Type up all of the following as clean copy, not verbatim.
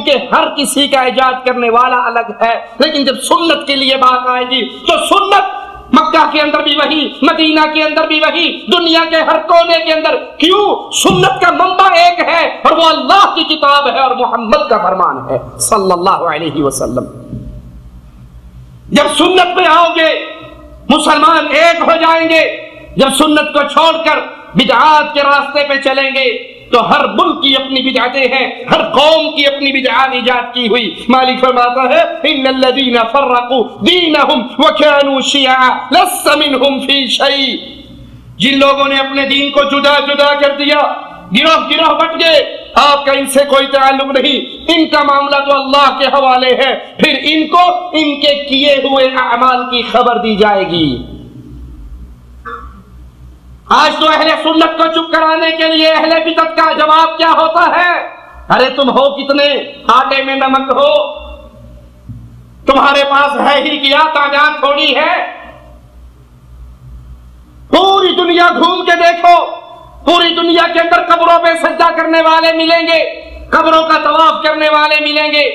کیونکہ ہر کسی کا ایجاد کرنے والا الگ ہے، لیکن جب سنت کے لیے بات آئے گی تو سنت مکہ کے اندر بھی وہی، مدینہ کے اندر بھی وہی، دنیا کے ہر کونے کے اندر۔ کیوں؟ سنت کا منبع ایک ہے اور وہ اللہ کی کتاب ہے اور محمد کا فرمان ہے صلی اللہ علیہ وسلم۔ جب سنت پہ آؤ گے مسلمان ایک ہو جائیں گے، جب سنت کو چھوڑ کر بدعات کے راستے پہ چلیں گے تو ہر ملک کی اپنی بدعتیں ہیں، ہر قوم کی اپنی بدعات ایجاد کی ہوئی۔ مالک فرماتا ہے ان الذین فرقوا دینہم وکانوا شیعا لست منہم فی شیء، جن لوگوں نے اپنے دین کو جدا جدا کر دیا، گروہ گروہ بٹ گئے، آپ کا ان سے کوئی تعلق نہیں، ان کا معاملہ تو اللہ کے حوالے ہے، پھر ان کو ان کے کیے ہوئے اعمال کی خبر دی جائے گی۔ آج تو اہل سنت کو چپ کرانے کے لیے اہل بدعت کا جواب کیا ہوتا ہے؟ ارے تم ہو کتنے، آٹے میں نمک ہو، تمہارے پاس ہے ہی کیا، تعداد تھوڑی ہے۔ پوری دنیا گھوم کے دیکھو، پوری دنیا کے اندر قبروں پہ سجدہ کرنے والے ملیں گے، قبروں کا طواف کرنے والے ملیں گے،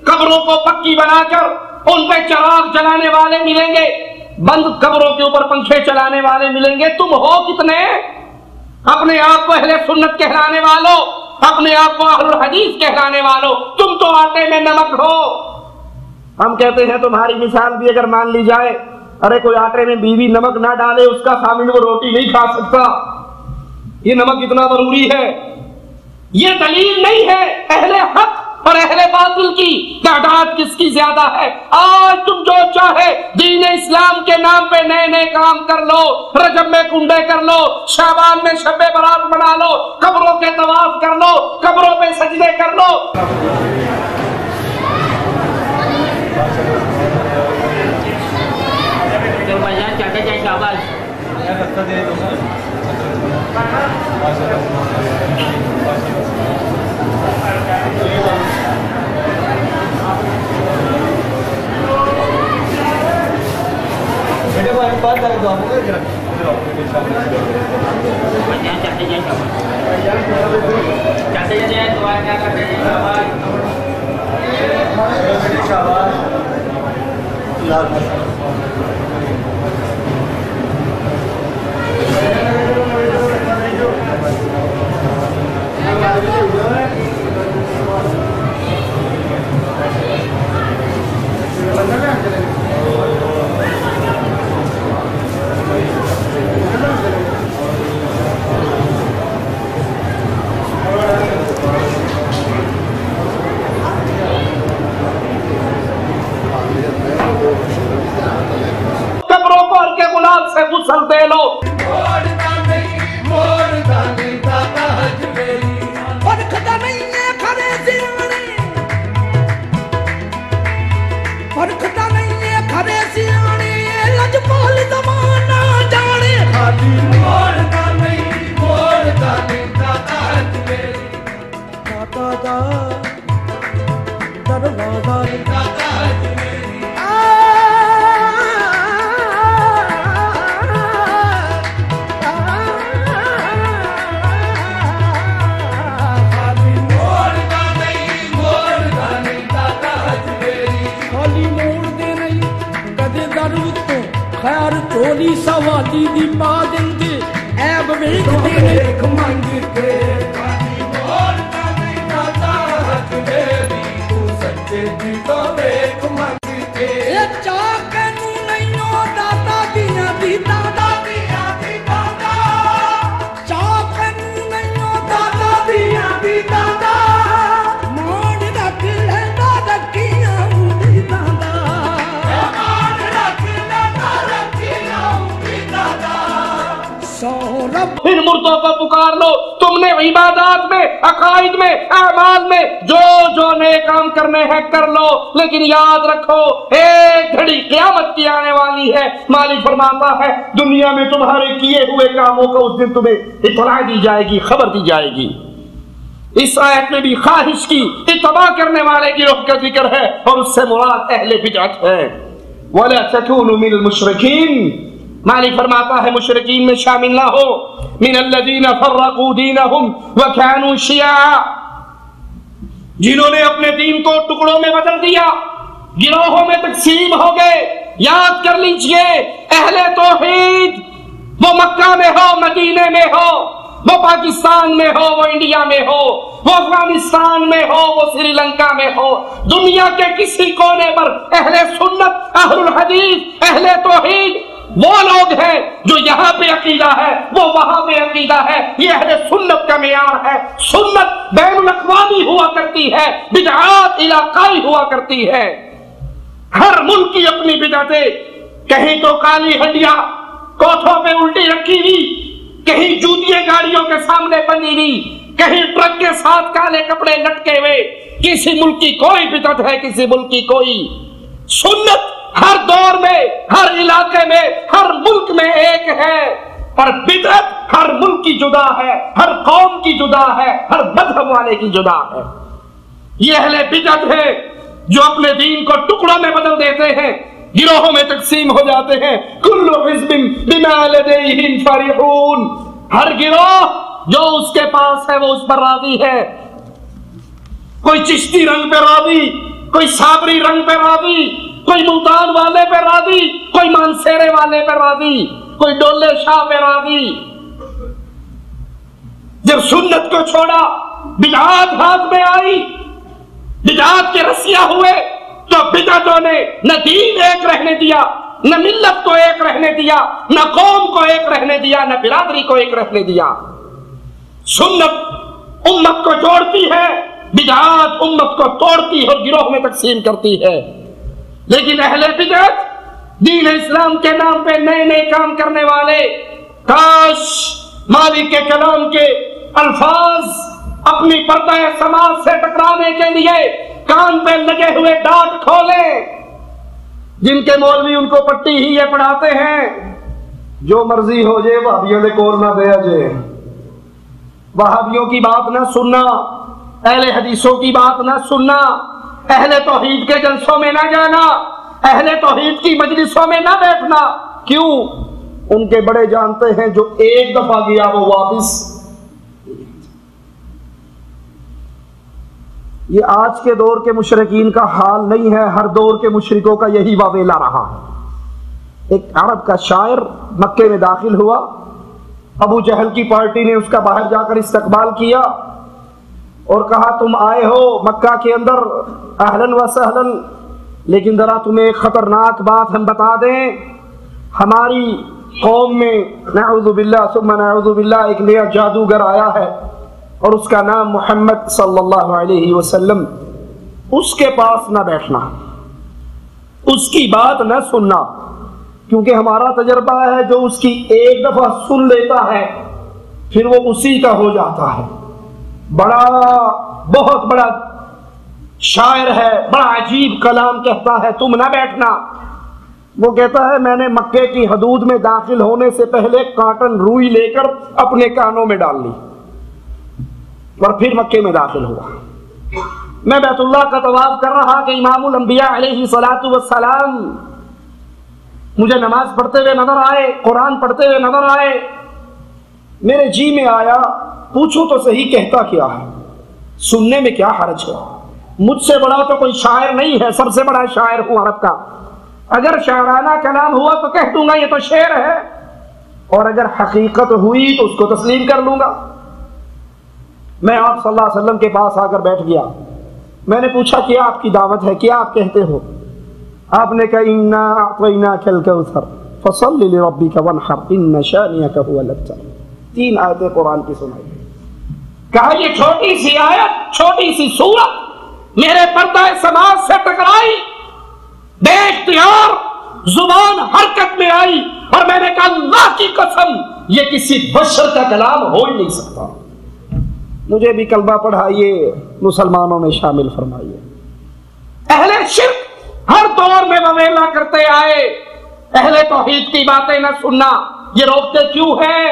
قبروں کو پکی بنا کر ان پہ چراغ جلانے والے ملیں گے، بند قبروں کے اوپر پنکھے چلانے والے ملیں گے۔ تم ہو کتنے؟ اپنے آپ کو اہل سنت کہلانے والوں، اپنے آپ کو اہل الحدیث کہلانے والوں، تم تو آٹے میں نمک ہو۔ ہم کہتے ہیں تمہاری مثال بھی اگر مان لی جائے، ارے کوئی آٹے میں بیوی نمک نہ ڈالے اس کا خامن وہ روٹی نہیں کھا سکتا، یہ نمک اتنا ضروری ہے۔ یہ دلیل نہیں ہے اہل حق اور اہل باطل کی تعداد کس کی زیادہ ہے۔ آج تم جو چاہے دین اسلام کے نام پہ نئے نئے کام کر لو، رجب میں کنڈے کر لو، شعبان میں شب برات بنا لو، قبروں کے طواف کر لو، قبروں پہ سجدے کر لو۔ غسل دے لو۔ سوالی دی پا دیں ایب ویک دیکھ منگ کے مور کا نہیں داتا حق میری تو سچے دی تو ویک منگ کے چاک نو نہیں ہو داتا دیا دی دادا دیا دی دادا چاک نو نہیں ہو دادا دیا دی دادا موڑ رکھ لے دادا کیا دی دادا پھر مردوں کو پکار لو۔ تم نے عبادات میں، عقائد میں، اعمال میں جو جو نئے کام کرنے ہیں کر لو، لیکن یاد رکھو ایک گھڑی قیامت کی آنے والی ہے۔ مالک فرماتا ہے دنیا میں تمہارے کیے ہوئے کاموں کو اس دن تمہیں اطلاع دی جائے گی، خبر دی جائے گی۔ اس آیت میں بھی خواہش کی اتباع کرنے والے گروہ کا ذکر ہے اور اس سے مراد اہل بدعت ہے۔ وَلَا تَكُونُوا مِنَ الْمُشْرِكِينَ، مالک فرماتا ہے مشرکین میں شامل نہ ہو۔ من الذین فرقوا دینہم وکانوا شیعا، جنہوں نے اپنے دین کو ٹکڑوں میں بدل دیا، گروہوں میں تقسیم ہو گئے. یاد کر لیجئے، اہل توحید وہ مکہ میں ہو، مدینے میں ہو، وہ پاکستان میں ہو، وہ انڈیا میں ہو، وہ افغانستان میں ہو، وہ سری لنکا میں ہو، دنیا کے کسی کونے پر اہل سنت، اہل الحدیث، اہل توحید وہ لوگ ہیں جو یہاں پہ عقیدہ ہے وہ وہاں پہ عقیدہ ہے. یہ اہل سنت کا معیار ہے. سنت بین الاقوامی ہوا کرتی ہے، بدعات علاقائی ہوا کرتی ہے. ہر ملک کی اپنی بدعتیں، کہیں تو کالی ہنڈیا کوٹھوں پہ الٹی رکھی ہوئی، کہیں جوتیاں گاڑیوں کے سامنے بنی ہوئی، کہیں ٹرک کے ساتھ کالے کپڑے لٹکے ہوئے. کسی ملک کی کوئی بدعت ہے، کسی ملک کی کوئی. سنت ہر دور میں، ہر علاقے میں، ہر ملک میں ایک ہے، پر بدعت ہر ملک کی جدا ہے، ہر قوم کی جدا ہے، ہر مذہب والے کی جدا ہے. یہ اہل بدعت ہے جو اپنے دین کو ٹکڑوں میں بدل دیتے ہیں، گروہوں میں تقسیم ہو جاتے ہیں. کل حزب بما لدیہم فرحون. ہر گروہ جو اس کے پاس ہے وہ اس پر راضی ہے. کوئی چشتی رنگ پہ راضی، کوئی صابری رنگ پہ راضی، کوئی ملتان والے پہ راضی، کوئی مانسیرے والے پہ راضی، کوئی ڈولے شاہ پہ راضی. جب سنت کو چھوڑا، بدعات ہاتھ میں آئی، بدعات کے رسیاں ہوئے، تو بدعتوں نے نہ دین ایک رہنے دیا، نہ ملت کو ایک رہنے دیا، نہ قوم کو ایک رہنے دیا، نہ برادری کو ایک رہنے دیا. سنت امت کو جوڑتی ہے، بدعات امت کو توڑتی ہے اور گروہ میں تقسیم کرتی ہے. لیکن اہل بدعت دین اسلام کے نام پہ نئے نئے کام کرنے والے، کاش مالک کے کلام کے الفاظ اپنی پردہ سماج سے ٹکرانے کے لیے کان پہ لگے ہوئے ڈانٹ کھولیں. جن کے مولوی ان کو پٹی ہی یہ پڑھاتے ہیں، جو مرضی ہو جائے وہابیوں نے کول نہ دیا جائے، وہابیوں کی بات نہ سننا، اہل حدیثوں کی بات نہ سننا، اہل توحید کے جلسوں میں نہ جانا، اہل توحید کی مجلسوں میں نہ بیٹھنا. کیوں؟ ان کے بڑے جانتے ہیں جو ایک دفعہ گیا وہ واپس. یہ آج کے دور کے مشرکین کا حال نہیں ہے، ہر دور کے مشرکوں کا یہی واویلا رہا ہے. ایک عرب کا شاعر مکے میں داخل ہوا، ابو جہل کی پارٹی نے اس کا باہر جا کر استقبال کیا اور کہا تم آئے ہو مکہ کے اندر، اہلاً و سہلاً، لیکن ذرا تمہیں ایک خطرناک بات ہم بتا دیں، ہماری قوم میں نعوذ باللہ ثم نعوذ باللہ ایک نیا جادوگر آیا ہے اور اس کا نام محمد صلی اللہ علیہ وسلم. اس کے پاس نہ بیٹھنا، اس کی بات نہ سننا، کیونکہ ہمارا تجربہ ہے جو اس کی ایک دفعہ سن لیتا ہے پھر وہ اسی کا ہو جاتا ہے. بہت بڑا شاعر ہے، بڑا عجیب کلام کہتا ہے، تم نہ بیٹھنا. وہ کہتا ہے میں نے مکے کی حدود میں داخل ہونے سے پہلے کاٹن روئی لے کر اپنے کانوں میں ڈال لی اور پھر مکے میں داخل ہوا. میں بیت اللہ کا طواف کر رہا کہ امام الانبیاء علیہ الصلوۃ والسلام مجھے نماز پڑھتے ہوئے نظر آئے، قرآن پڑھتے ہوئے نظر آئے. میرے جی میں آیا پوچھو تو صحیح کہتا کیا ہے، سننے میں کیا حرج ہے، مجھ سے بڑا تو کوئی شاعر نہیں ہے، سب سے بڑا شاعر ہوں عرب کا. اگر شاعرانہ کلام ہوا تو کہہ دوں گا یہ تو شعر ہے، اور اگر حقیقت ہوئی تو اس کو تسلیم کر لوں گا. میں آپ صلی اللہ علیہ وسلم کے پاس آ کر بیٹھ گیا. میں نے پوچھا کیا آپ کی دعوت ہے، کیا آپ کہتے ہو؟ آپ نے کہا اِنَّا أَعْطَيْنَاكَ الْكَوْثَرَ فَصَلِّ لِرَبِّكَ وَانْحَرْ إِنَّ شَانِئَكَ هُوَ الْأَبْتَرُ. 3 آیتیں قرآن کی سنائی. کہا یہ چھوٹی سی آیت، چھوٹی سی سورت میرے پردہ سماج سے ٹکرائی، بے اختیار زبان حرکت میں آئی اور میں نے کہا اللہ کی قسم یہ کسی بشر کا کلام ہو ہی نہیں سکتا. مجھے بھی کلمہ پڑھائیے، مسلمانوں میں شامل فرمائیے. اہل شرک ہر دور میں وویلا کرتے آئے، اہل توحید کی باتیں نہ سننا. یہ روکتے کیوں ہیں؟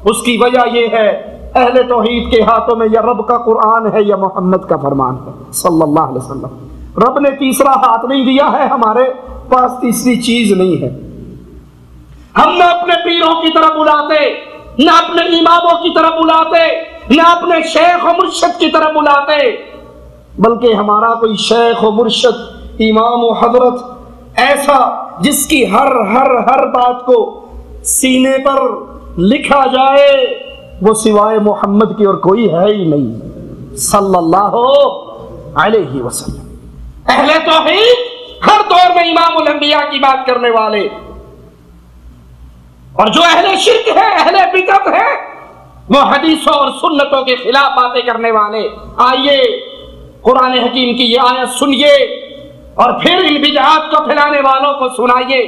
اس کی وجہ یہ ہے اہل توحید کے ہاتھوں میں یا رب کا قرآن ہے یا محمد کا فرمان ہے صلی اللہ علیہ وسلم. رب نے تیسرا ہاتھ نہیں دیا ہے، ہمارے پاس تیسری چیز نہیں ہے. ہم نہ اپنے پیروں کی طرف بلاتے، نہ اپنے اماموں کی طرف بلاتے، نہ اپنے شیخ و مرشد کی طرف بلاتے. بلکہ ہمارا کوئی شیخ و مرشد امام و حضرت ایسا جس کی ہر بات کو سینے پر لکھا جائے وہ سوائے محمد کی اور کوئی ہے ہی نہیں صلی اللہ علیہ وسلم۔ اہل توحید ہر دور میں امام الانبیاء کی بات کرنے والے، اور جو اہل شرک ہے، اہل بدعت ہے، وہ حدیثوں اور سنتوں کے خلاف باتیں کرنے والے۔ آئیے قرآن حکیم کی یہ آیت سنیے اور پھر ان بدعات کو پھیلانے والوں کو سنائیے۔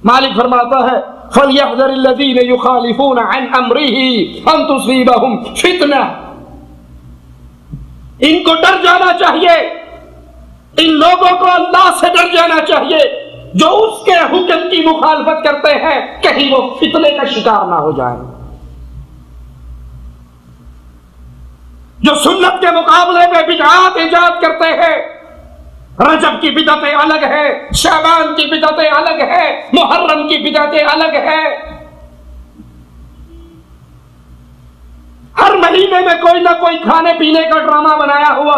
مالک فرماتا ہے فَلْيَحْذَرِ الَّذِينَ يُخَالِفُونَ عَنْ أَمْرِهِ أَن تُصِيبَهُمْ فِتْنَةٌ۔ ان کو ڈر جانا چاہیے، ان لوگوں کو اللہ سے ڈر جانا چاہیے جو اس کے حکم کی مخالفت کرتے ہیں، کہیں وہ فتنے کا شکار نہ ہو جائیں۔ جو سنت کے مقابلے میں بدعات ایجاد کرتے ہیں، رجب کی بدعتیں الگ ہے، شعبان کی بدعتیں الگ ہے، محرم کی بدعتیں الگ ہے۔ ہر مہینے میں کوئی نہ کوئی کھانے پینے کا ڈرامہ بنایا ہوا،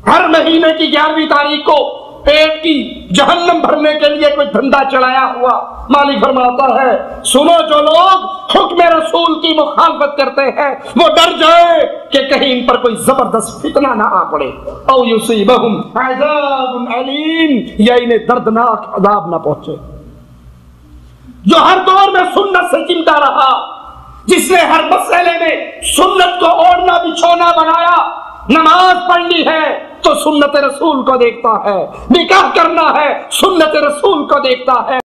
ہر مہینے کی 11ویں تاریخ کو پیٹ کی جہنم بھرنے کے لیے کوئی دھندا چلایا ہوا۔ مالک فرماتا ہے سنو، جو لوگ حکم رسول کی مخالفت کرتے ہیں وہ ڈر جائے کہ کہیں ان پر کوئی زبردست فتنہ نہ آ پڑے، او یصیبہم عذاب علیم، یا انہیں دردناک عذاب نہ پہنچے۔ جو ہر دور میں سنت سے چمٹا رہا، جس نے ہر مسئلے میں سنت کو اوڑھنا بچھونا بنایا، نماز پڑھنی ہے تو سنت رسول کو دیکھتا ہے، نکاح کرنا ہے سنت رسول کو دیکھتا ہے۔